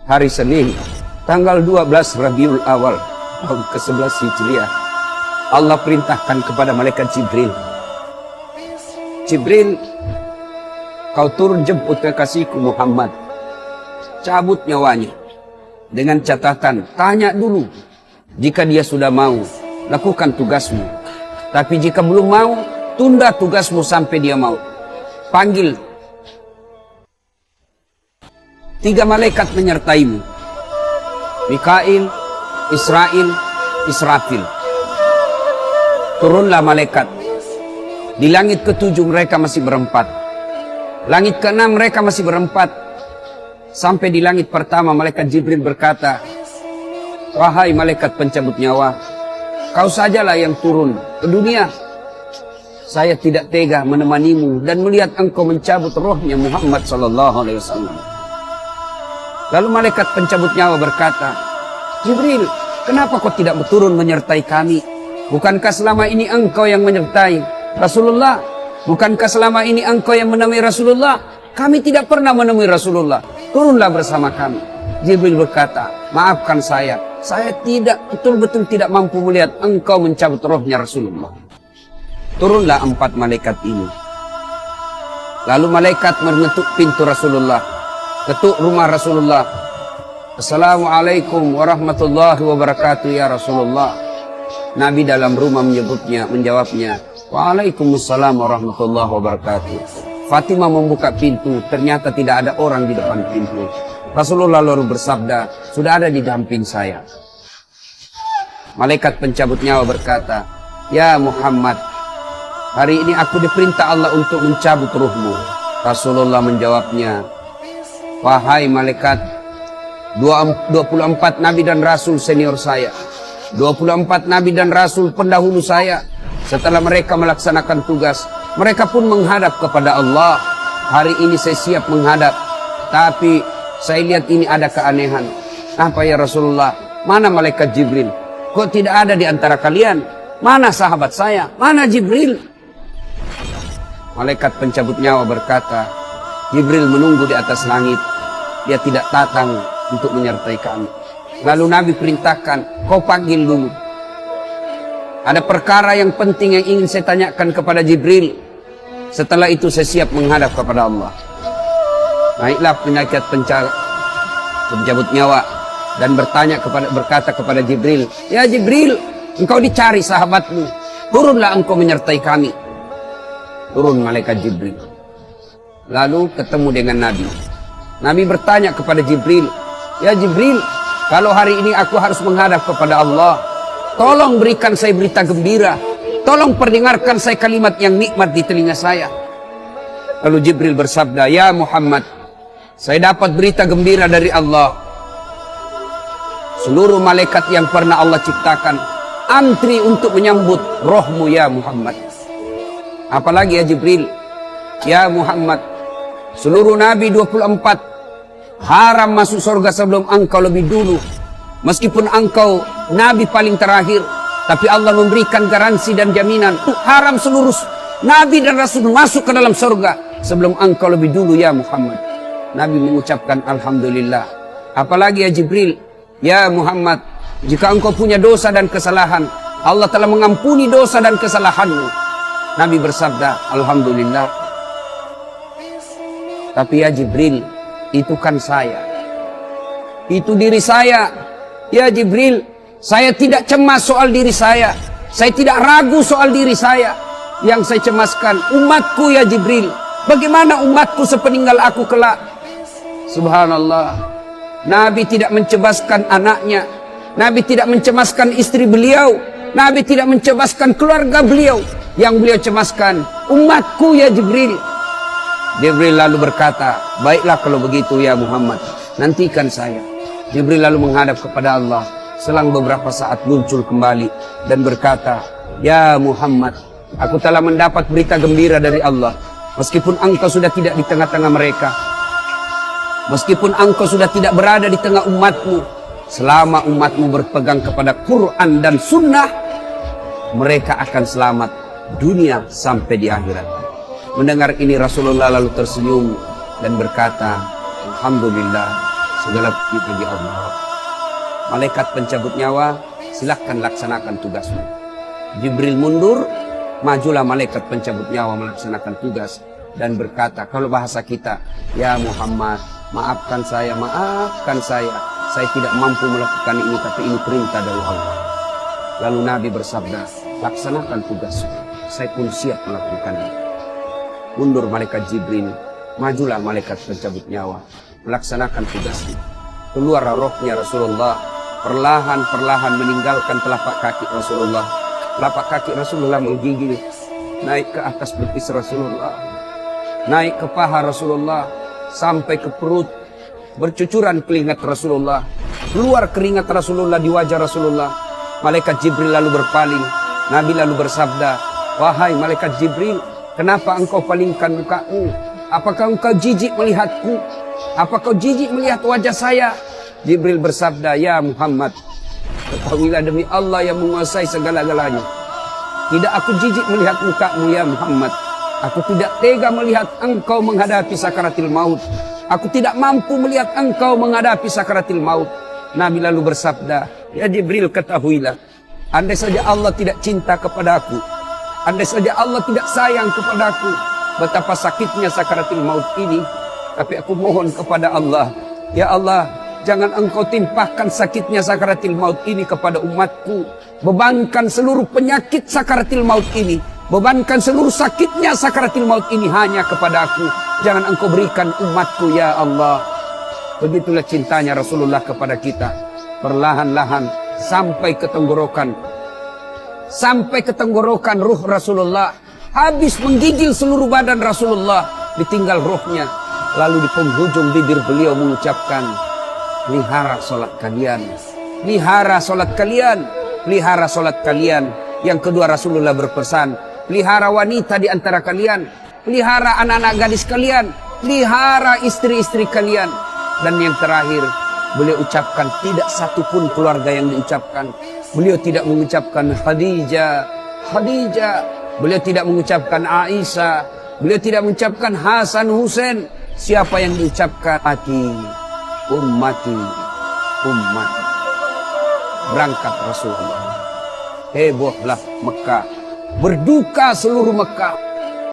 hari Senin, tanggal 12 Rabiul Awal, tahun ke-11 Hijriah, Allah perintahkan kepada malaikat Jibril, Jibril, kau turun jemput kekasihku Muhammad, cabut nyawanya. Dengan catatan, tanya dulu, jika dia sudah mau, lakukan tugasmu. Tapi jika belum mau, tunda tugasmu sampai dia mau. Panggil 3 malaikat menyertaimu, Mikail, Israel, Israfil. Turunlah malaikat. Di langit ke-7 mereka masih berempat. Langit ke-6 mereka masih berempat. Sampai di langit pertama malaikat Jibril berkata, wahai malaikat pencabut nyawa, kau sajalah yang turun ke dunia. Saya tidak tega menemanimu dan melihat engkau mencabut rohnya Muhammad SAW. Lalu malaikat pencabut nyawa berkata, Jibril, kenapa kau tidak turun menyertai kami? Bukankah selama ini engkau yang menyertai Rasulullah? Bukankah selama ini engkau yang menemui Rasulullah? Kami tidak pernah menemui Rasulullah. Turunlah bersama kami. Jibril berkata, maafkan saya tidak betul-betul tidak mampu melihat engkau mencabut rohnya Rasulullah. Turunlah 4 malaikat ini. Lalu malaikat mengetuk pintu Rasulullah, ketuk rumah Rasulullah. Assalamualaikum warahmatullahi wabarakatuh ya Rasulullah. Nabi dalam rumah menjawabnya, waalaikumsalam warahmatullahi wabarakatuh. Fatimah membuka pintu, ternyata tidak ada orang di depan pintu. Rasulullah lalu bersabda, sudah ada di samping saya. Malaikat pencabut nyawa berkata, ya Muhammad, hari ini aku diperintah Allah untuk mencabut ruhmu. Rasulullah menjawabnya, wahai malaikat, 24 nabi dan rasul senior saya, 24 nabi dan rasul pendahulu saya, setelah mereka melaksanakan tugas, mereka pun menghadap kepada Allah. Hari ini saya siap menghadap, tapi saya lihat ini ada keanehan. Apa ya Rasulullah? Mana malaikat Jibril? Kok tidak ada di antara kalian? Mana sahabat saya? Mana Jibril? Malaikat pencabut nyawa berkata, Jibril menunggu di atas langit. Dia tidak datang untuk menyertai kami. Lalu Nabi perintahkan, kau panggil dulu. Ada perkara yang penting yang ingin saya tanyakan kepada Jibril. Setelah itu saya siap menghadap kepada Allah. Naiklah malaikat pencabut nyawa dan berkata kepada Jibril, ya Jibril, engkau dicari sahabatmu. Turunlah engkau menyertai kami. Turun malaikat Jibril. Lalu ketemu dengan Nabi. Nabi bertanya kepada Jibril, ya Jibril, kalau hari ini aku harus menghadap kepada Allah, tolong berikan saya berita gembira. Tolong perdengarkan saya kalimat yang nikmat di telinga saya. Lalu Jibril bersabda, ya Muhammad, saya dapat berita gembira dari Allah. Seluruh malaikat yang pernah Allah ciptakan antri untuk menyambut rohmu ya Muhammad. Apalagi ya Jibril, ya Muhammad, seluruh nabi 24 haram masuk surga sebelum engkau lebih dulu. Meskipun engkau nabi paling terakhir, tapi Allah memberikan garansi dan jaminan haram seluruh nabi dan rasul masuk ke dalam surga sebelum engkau lebih dulu ya Muhammad. Nabi mengucapkan alhamdulillah. Apalagi ya Jibril, ya Muhammad, jika engkau punya dosa dan kesalahan, Allah telah mengampuni dosa dan kesalahanmu. Nabi bersabda, alhamdulillah. Tapi ya Jibril, itu kan saya, itu diri saya. Ya Jibril, saya tidak cemas soal diri saya. Saya tidak ragu soal diri saya. Yang saya cemaskan umatku ya Jibril. Bagaimana umatku sepeninggal aku kelak? Subhanallah. Nabi tidak mencemaskan anaknya. Nabi tidak mencemaskan istri beliau. Nabi tidak mencemaskan keluarga beliau. Yang beliau cemaskan umatku ya Jibril. Jibril lalu berkata, baiklah kalau begitu ya Muhammad, nantikan saya. Jibril lalu menghadap kepada Allah. Selang beberapa saat muncul kembali dan berkata, ya Muhammad, aku telah mendapat berita gembira dari Allah. Meskipun engkau sudah tidak di tengah-tengah mereka, meskipun engkau sudah tidak berada di tengah umatmu, selama umatmu berpegang kepada Quran dan Sunnah, mereka akan selamat dunia sampai di akhirat. Mendengar ini Rasulullah lalu tersenyum dan berkata, alhamdulillah, segala puji bagi Allah. Malaikat pencabut nyawa, silahkan laksanakan tugasmu. Jibril mundur, majulah malaikat pencabut nyawa melaksanakan tugas dan berkata, kalau bahasa kita, ya Muhammad, maafkan saya, saya tidak mampu melakukan ini, tapi ini perintah dari Allah. Lalu Nabi bersabda, laksanakan tugasmu, saya pun siap melakukannya. Mundur malaikat Jibril, majulah malaikat pencabut nyawa, melaksanakan tugasnya. Keluar rohnya Rasulullah, perlahan-perlahan meninggalkan telapak kaki Rasulullah. Telapak kaki Rasulullah menggigil, naik ke atas betis Rasulullah, naik ke paha Rasulullah, sampai ke perut. Bercucuran keringat Rasulullah, keluar keringat Rasulullah di wajah Rasulullah. Malaikat Jibril lalu berpaling. Nabi lalu bersabda, wahai malaikat Jibril, kenapa engkau palingkan mukamu? Apakah engkau jijik melihatku? Apakah kau jijik melihat wajah saya? Jibril bersabda, ya Muhammad, ketahuilah demi Allah yang menguasai segala-galanya, tidak aku jijik melihat mukamu ya Muhammad. Aku tidak tega melihat engkau menghadapi sakaratil maut. Aku tidak mampu melihat engkau menghadapi sakaratil maut. Nabi lalu bersabda, ya Jibril, ketahuilah, andai saja Allah tidak cinta kepadaku, andai saja Allah tidak sayang kepadaku, betapa sakitnya sakaratil maut ini. Tapi aku mohon kepada Allah, ya Allah, jangan engkau timpahkan sakitnya sakaratil maut ini kepada umatku. Bebankan seluruh penyakit sakaratil maut ini, bebankan seluruh sakitnya sakaratil maut ini hanya kepada aku. Jangan engkau berikan umatku ya Allah. Begitulah cintanya Rasulullah kepada kita. Perlahan-lahan sampai ke tenggorokan. Sampai ke tenggorokan ruh Rasulullah. Habis menggigil seluruh badan Rasulullah. Ditinggal ruhnya. Lalu di penghujung bibir beliau mengucapkan, pelihara solat kalian, pelihara solat kalian, pelihara solat kalian. Yang kedua Rasulullah berpesan, pelihara wanita di antara kalian, pelihara anak-anak gadis kalian, pelihara istri-istri kalian. Dan yang terakhir beliau ucapkan, tidak satupun keluarga yang diucapkan. Beliau tidak mengucapkan Khadijah, Khadijah. Beliau tidak mengucapkan Aisyah. Beliau tidak mengucapkan Hasan Husain. Siapa yang diucapkan? Ummati, ummati. Berangkat Rasulullah. Hebohlah Mekah. Berduka seluruh Mekah.